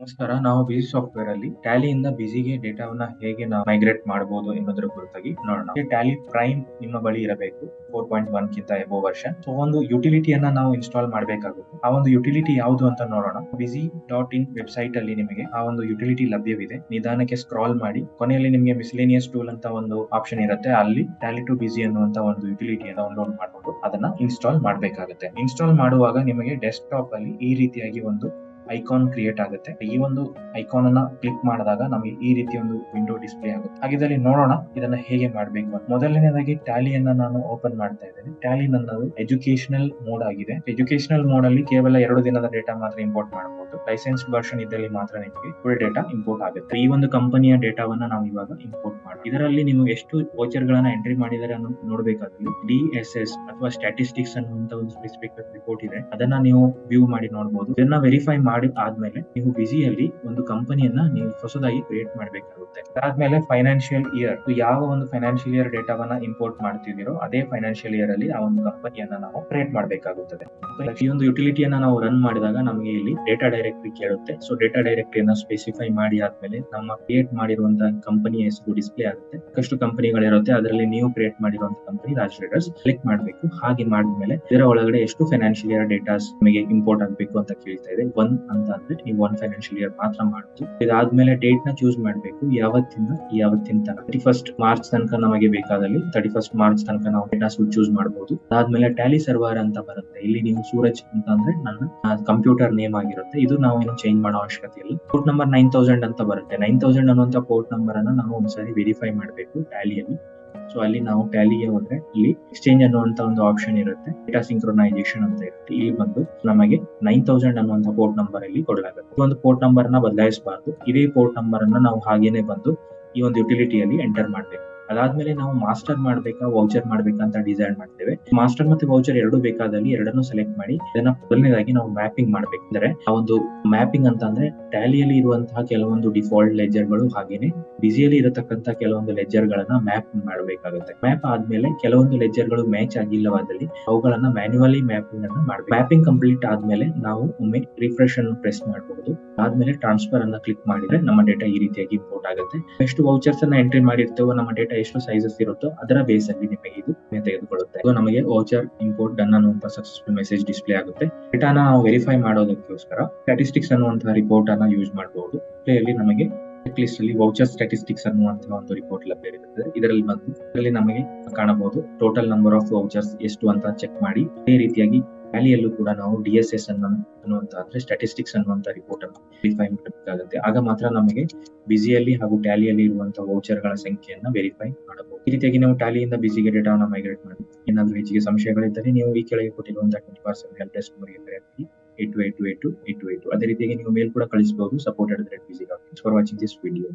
ನಮಸ್ಕಾರ. ನಾವು ಬಿಸಿ ಸಾಫ್ಟ್ವೇರ್ ಅಲ್ಲಿ ಟ್ಯಾಲಿಯಿಂದ ಬಿಸಿಗೆ ಡೇಟಾವನ್ನ ಹೇಗೆ ನಾವು ಮೈಗ್ರೇಟ್ ಮಾಡಬಹುದು ಎನ್ನುವುದರ ಕುರಿತಾಗಿ ನೋಡೋಣ. ಟ್ಯಾಲಿ ಪ್ರೈಮ್ ನಿಮ್ಮ ಬಳಿ ಇರಬೇಕು 4.1 ಗಿಂತ ಎಬೋ ವರ್ಷನ್. ಸೊ ಒಂದು ಯುಟಿಲಿಟಿಯನ್ನ ನಾವು ಇನ್ಸ್ಟಾಲ್ ಮಾಡಬೇಕಾಗುತ್ತೆ. ಆ ಒಂದು ಯುಟಿಲಿಟಿ ಯಾವುದು ಅಂತ ನೋಡೋಣ. busy.in ವೆಬ್ಸೈಟ್ ಅಲ್ಲಿ ನಿಮಗೆ ಆ ಒಂದು ಯುಟಿಲಿಟಿ ಲಭ್ಯವಿದೆ. ನಿಧಾನಕ್ಕೆ ಸ್ಕ್ರಾಲ್ ಮಾಡಿ ಕೊನೆಯಲ್ಲಿ ನಿಮಗೆ ಮಿಸ್ಲೇನಿಯಸ್ ಟೂಲ್ ಅಂತ ಒಂದು ಆಪ್ಷನ್ ಇರುತ್ತೆ. ಅಲ್ಲಿ ಟ್ಯಾಲಿ ಟು ಬಿಸಿ ಅನ್ನುವಂತ ಒಂದು ಯುಟಿಲಿಟಿಯನ್ನು ಡೌನ್ಲೋಡ್ ಮಾಡಿಕೊಂಡು ಅದನ್ನ ಇನ್ಸ್ಟಾಲ್ ಮಾಡಬೇಕಾಗುತ್ತೆ. ಇನ್ಸ್ಟಾಲ್ ಮಾಡುವಾಗ ನಿಮಗೆ ಡೆಸ್ಕ್ಟಾಪ್ ಅಲ್ಲಿ ಈ ರೀತಿಯಾಗಿ ಒಂದು ಐಕಾನ್ ಕ್ರಿಯೇಟ್ ಆಗುತ್ತೆ. ಈ ಒಂದು ಐಕಾನ್ ಅನ್ನ ಕ್ಲಿಕ್ ಮಾಡಿದಾಗ ನಮಗೆ ಈ ರೀತಿ ಒಂದು ವಿಂಡೋ ಡಿಸ್ಪ್ಲೇ ಆಗುತ್ತೆ. ಹಾಗಿದ್ದಲ್ಲಿ ನೋಡೋಣ ಇದನ್ನ ಹೇಗೆ ಮಾಡಬೇಕು ಅಂತ. ಮೊದಲನೇದಾಗಿ ಟ್ಯಾಲಿಯನ್ನ ನಾನು ಓಪನ್ ಮಾಡ್ತಾ ಇದ್ದೇನೆ. ಟ್ಯಾಲಿ ನನ್ನದು ಎಜುಕೇಶನಲ್ ಮೋಡ್ ಆಗಿದೆ. ಎಜುಕೇಶನಲ್ ಮೋಡ್ ಅಲ್ಲಿ ಕೇವಲ 2 ದಿನದ ಡೇಟಾ ಮಾತ್ರ ಇಂಪೋರ್ಟ್ ಮಾಡಬಹುದು. ಲೈಸೆನ್ಸ್ ವರ್ಷನ್ ಇದ್ದಲ್ಲಿ ಮಾತ್ರ ನಿಮಗೆ ಫುಲ್ ಡೇಟಾ ಇಂಪೋರ್ಟ್ ಆಗುತ್ತೆ. ಈ ಒಂದು ಕಂಪನಿಯ ಡೇಟಾವನ್ನ ನಾವು ಇವಾಗ ಇಂಪೋರ್ಟ್ ಮಾಡೋಣ. ಇದರಲ್ಲಿ ನೀವು ಎಷ್ಟು ವೋಚರ್ ಗಳನ್ನ ಎಂಟ್ರಿ ಮಾಡಿದರೆ ಅನ್ನೋದು ನೋಡಬೇಕಾದ್ರೆ DSS ಅಥವಾ ಸ್ಟ್ಯಾಟಿಸ್ಟಿಕ್ಸ್ ಅನ್ನುವಂತ ಒಂದು ಸ್ಪೆಸಿಫಿಕ್ ರಿಪೋರ್ಟ್ ಇದೆ. ಅದನ್ನ ನೀವು ವ್ಯೂ ಮಾಡಿ ನೋಡಬಹುದು. ಇದನ್ನ ವೆರಿಫೈ ಮಾಡಿ ಆದ್ಮೇಲೆ ನೀವು ಬಿಸಿಯಲ್ಲಿ ಒಂದು ಕಂಪನಿಯನ್ನ ನೀವು ಹೊಸದಾಗಿ ಕ್ರಿಯೇಟ್ ಮಾಡಬೇಕಾಗುತ್ತೆ. ಅದಾದ್ಮೇಲೆ ಫೈನಾನ್ಷಿಯಲ್ ಇಯರ್, ಯಾವ ಒಂದು ಫೈನಾನ್ಷಿಯಲ್ ಇಯರ್ ಡೇಟಾವನ್ನ ಇಂಪೋರ್ಟ್ ಮಾಡ್ತಿದ್ದೀರೋ ಅದೇ ಫೈನಾನ್ಷಿಯಲ್ ಇಯರ್ ಅಲ್ಲಿ ಆ ಒಂದು ಕಂಪನಿಯನ್ನ ನಾವು ಕ್ರಿಯೇಟ್ ಮಾಡಬೇಕಾಗುತ್ತದೆ. ಈ ಒಂದು ಯುಟಿಲಿಟಿಯನ್ನ ನಾವು ರನ್ ಮಾಡಿದಾಗ ನಮಗೆ ಇಲ್ಲಿ ಡೇಟಾ ಡೈರೆಕ್ಟರಿ ಕೇಳುತ್ತೆ. ಸೊ ಡೇಟಾ ಡೈರೆಕ್ಟರಿಯನ್ನ ಸ್ಪೆಸಿಫೈ ಮಾಡಿ ಆದ್ಮೇಲೆ ನಮ್ಮ ಕ್ರಿಯೇಟ್ ಮಾಡಿರುವಂತಹ ಕಂಪನಿಯ ಹೆಸರು ಡಿಸ್ಪ್ಲೇ ಆಗುತ್ತೆ. ಸಾಕಷ್ಟು ಕಂಪನಿಗಳಿರುತ್ತೆ, ಅದರಲ್ಲಿ ನೀವು ಕ್ರಿಯೇಟ್ ಮಾಡಿರುವಂತಹ ಕಂಪನಿ ರಾಜ್ ಟ್ರೇಡರ್ಸ್ ಕ್ಲಿಕ್ ಮಾಡಬೇಕು. ಹಾಗೆ ಮಾಡಿದ್ಮೇಲೆ ಇದರ ಒಳಗಡೆ ಎಷ್ಟು ಫೈನಾನ್ಷಿಯಲ್ ಇಯರ್ ಡೇಟಾಸ್ ನಿಮಗೆ ಇಂಪೋರ್ಟ್ ಆಗಬೇಕು ಅಂತ ಕೇಳ್ತಾ ಇದೆ. ಅಂತ ಅಂದ್ರೆ ನೀವು 1 ಫೈನಾನ್ಷಿಯಲ್ ಇಯರ್ ಮಾತ್ರ ಮಾಡುದು. ಇದಾದ್ಮೇಲೆ ಡೇಟ್ ನ ಚೂಸ್ ಮಾಡಬೇಕು. ಯಾವತ್ತಿನ ತನಕ 31st ಮಾರ್ಚ್ ತನಕ ನಮಗೆ ಬೇಕಾದಲ್ಲಿ 31st ಮಾರ್ಚ್ ತನಕ ನಾವು ಡೇಟಾ ಚೂಸ್ ಮಾಡಬಹುದು. ಅದಾದ್ಮೇಲೆ ಟ್ಯಾಲಿ ಸರ್ವರ್ ಅಂತ ಬರುತ್ತೆ. ಇಲ್ಲಿ ನೀವು ಸೂರಜ್ ಅಂತ ಅಂದ್ರೆ ನನ್ನ ಕಂಪ್ಯೂಟರ್ ನೇಮ್ ಆಗಿರುತ್ತೆ. ಇದು ನಾವು ಏನು ಚೇಂಜ್ ಮಾಡೋ ಅವಶ್ಯಕತೆ ಇಲ್ಲ. ಪೋರ್ಟ್ ನಂಬರ್ 9000 ಅಂತ ಬರುತ್ತೆ. 9000 ಅನ್ನುವಂತ ಪೋರ್ಟ್ ನಂಬರ್ ಅನ್ನ ನಾವು ಒಂದ್ಸರಿ ವೆರಿಫೈ ಮಾಡಬೇಕು ಟ್ಯಾಲಿಯಲ್ಲಿ. ಸೊ ಅಲ್ಲಿ ನಾವು ಟ್ಯಾಲಿಗೆ ಹೋದ್ರೆ ಇಲ್ಲಿ ಎಕ್ಸ್ಚೇಂಜ್ ಅನ್ನುವಂತ ಒಂದು ಆಪ್ಷನ್ ಇರುತ್ತೆ. ಡೇಟಾ ಸಿಂಕ್ರೊನೈಸೇಷನ್ ಅಂತ ಇರುತ್ತೆ. ಇಲ್ಲಿ ಬಂದು ನಮಗೆ 9000 ಅನ್ನುವಂತ ಪೋರ್ಟ್ ನಂಬರ್ ಅಲ್ಲಿ ಕೊಡಲಾಗುತ್ತೆ. ಈ ಒಂದು ಪೋರ್ಟ್ ನಂಬರ್ ನ ಬದಲಾಯಿಸಬಾರ್ದು. ಇದೇ ಪೋರ್ಟ್ ನಂಬರ್ ಅನ್ನ ನಾವು ಹಾಗೇನೆ ಬಂದು ಈ ಒಂದು ಯುಟಿಲಿಟಿಯಲ್ಲಿ ಎಂಟರ್ ಮಾಡಬೇಕು. ಅದಾದ್ಮೇಲೆ ನಾವು ಮಾಸ್ಟರ್ ಮಾಡ್ಬೇಕಾ ವೌಚರ್ ಮಾಡ್ಬೇಕಾ ಅಂತ ಡಿಸೈಡ್ ಮಾಡ್ತೇವೆ. ಮಾಸ್ಟರ್ ಮತ್ತೆ ವೌಚರ್ ಎರಡು ಬೇಕಾದಲ್ಲಿ ಎರಡನ್ನು ಸೆಲೆಕ್ಟ್ ಮಾಡಿ ಇದನ್ನ ಮೊದಲನೇದಾಗಿ ನಾವು ಮ್ಯಾಪಿಂಗ್ ಮಾಡ್ಬೇಕು. ಅಂದ್ರೆ ಆ ಒಂದು ಮ್ಯಾಪಿಂಗ್ ಅಂತ ಅಂದ್ರೆ ಟ್ಯಾಲಿಯಲ್ಲಿ ಇರುವಂತಹ ಕೆಲವೊಂದು ಡಿಫಾಲ್ಟ್ ಲೆಜರ್ ಗಳು ಹಾಗೇನೆ ಬಿಸಿಯಲ್ಲಿ ಇರತಕ್ಕಂತ ಕೆಲವೊಂದು ಲೆಜರ್ ಗಳನ್ನ ಮ್ಯಾಪ್ ಮಾಡಬೇಕಾಗುತ್ತೆ. ಮ್ಯಾಪ್ ಆದ್ಮೇಲೆ ಕೆಲವೊಂದು ಲೆಜರ್ ಗಳು ಮ್ಯಾಚ್ ಆಗಿಲ್ಲವಾದಲ್ಲಿ ಅವುಗಳನ್ನ ಮ್ಯಾನ್ಯುವಲಿ ಮ್ಯಾಪಿಂಗ್ ಅನ್ನ ಮಾಡಬೇಕು. ಮ್ಯಾಪಿಂಗ್ ಕಂಪ್ಲೀಟ್ ಆದ್ಮೇಲೆ ನಾವು ಒಮ್ಮೆ ರಿಫ್ರೆಶ್ ಅನ್ನು ಪ್ರೆಸ್ ಮಾಡಬಹುದು. ಆದ್ಮೇಲೆ ಟ್ರಾನ್ಸ್ಫರ್ ಅನ್ನ ಕ್ಲಿಕ್ ಮಾಡಿದ್ರೆ ನಮ್ಮ ಡೇಟಾ ಈ ರೀತಿಯಾಗಿ ಇಂಪೋರ್ಟ್ ಆಗುತ್ತೆ. ಎಷ್ಟು ವೌಚರ್ಸ್ ಅನ್ನ ಎಂಟ್ರಿ ಮಾಡಿರ್ತೇವೋ ನಮ್ಮ ಡೇಟಾ ಎಷ್ಟು ಸೈಜಸ್ ಇರುತ್ತೋ ಅದರ ಬೇಸ್ ಅಲ್ಲಿ ನಿಮಗೆ ಇದು ತೆಗೆದುಕೊಳ್ಳುತ್ತೆ. ನಮಗೆ ವೌಚರ್ ಇಂಪೋರ್ಟ್ ಡನ್ ಅನ್ನುವಂತ ಸಕ್ಸಸ್ಫುಲ್ ಮೆಸೇಜ್ ಡಿಸ್ಪ್ಲೇ ಆಗುತ್ತೆ. ಡೇಟಾನ ನಾವು ವೆರಿಫೈ ಮಾಡೋದಕ್ಕೋಸ್ಕರ ಸ್ಟ್ಯಾಟಿಸ್ಟಿಕ್ಸ್ ಅನ್ನುವಂತಹ ರಿಪೋರ್ಟ್ ಅನ್ನ ಯೂಸ್ ಮಾಡಬಹುದು. ಇಲ್ಲಿ ನಮಗೆ ಚೆಕ್ ಲಿಸ್ಟ್ ಅಲ್ಲಿ ವೌಚರ್ ಸ್ಟ್ಯಾಟಿಸ್ಟಿಕ್ಸ್ ಅನ್ನುವಂತಹ ಒಂದು ರಿಪೋರ್ಟ್ ಲಭ್ಯವಿರುತ್ತದೆ. ಇದರಲ್ಲಿ ನಮಗೆ ಕಾಣಬಹುದು ಟೋಟಲ್ ನಂಬರ್ ಆಫ್ ವೌಚರ್ಸ್ ಎಷ್ಟು ಅಂತ ಚೆಕ್ ಮಾಡಿ. ಅದೇ ರೀತಿಯಾಗಿ ಟ್ಯಾಲಿಯಲ್ಲೂ ಕೂಡ ನಾವು DSS ಅನ್ನುವಂತ ಅಂದ್ರೆ ಸ್ಟ್ಯಾಟಿಸ್ಟಿಕ್ಸ್ ಅನ್ನುವಂತ ರಿಪೋರ್ಟ್ ಅನ್ನು ವೆರಿಫೈ ಮಾಡಬೇಕಾಗುತ್ತೆ. ಆಗ ಮಾತ್ರ ನಮಗೆ ಬಿಸಿಯಲ್ಲಿ ಹಾಗೂ ಟ್ಯಾಲಿಯಲ್ಲಿ ಇರುವಂತಹ ವೌಚರ್ ಗಳ ಸಂಖ್ಯೆಯನ್ನ ವೆರಿಫೈ ಮಾಡಬಹುದು. ಈ ರೀತಿಯಾಗಿ ನಾವು ಟ್ಯಾಲಿಯಿಂದ ಬಿಸಿಗೆ ಡೇಟಾವನ್ನು ಮೈಗ್ರೇಟ್ ಮಾಡಿ. ಏನಾದರೂ ಹೆಚ್ಚಿಗೆ ಸಂಶಯಗಳಿದ್ದರೆ ನೀವು ಈ ಕೆಳಗೆ ಕೊಟ್ಟಿರುವಂತಹ 24/7 ಹೆಲ್ಪ್ ಡೆಸ್ಕ್ ನಂಬರ್ಗೆ ಕರೆ ಮಾಡಿ 82828282. ಅದೇ ರೀತಿಯಾಗಿ ನೀವು ಮೇಲ್ ಕೂಡ ಕಳಿಸಬಹುದು. supported@busy.in. Thanks for watching this video.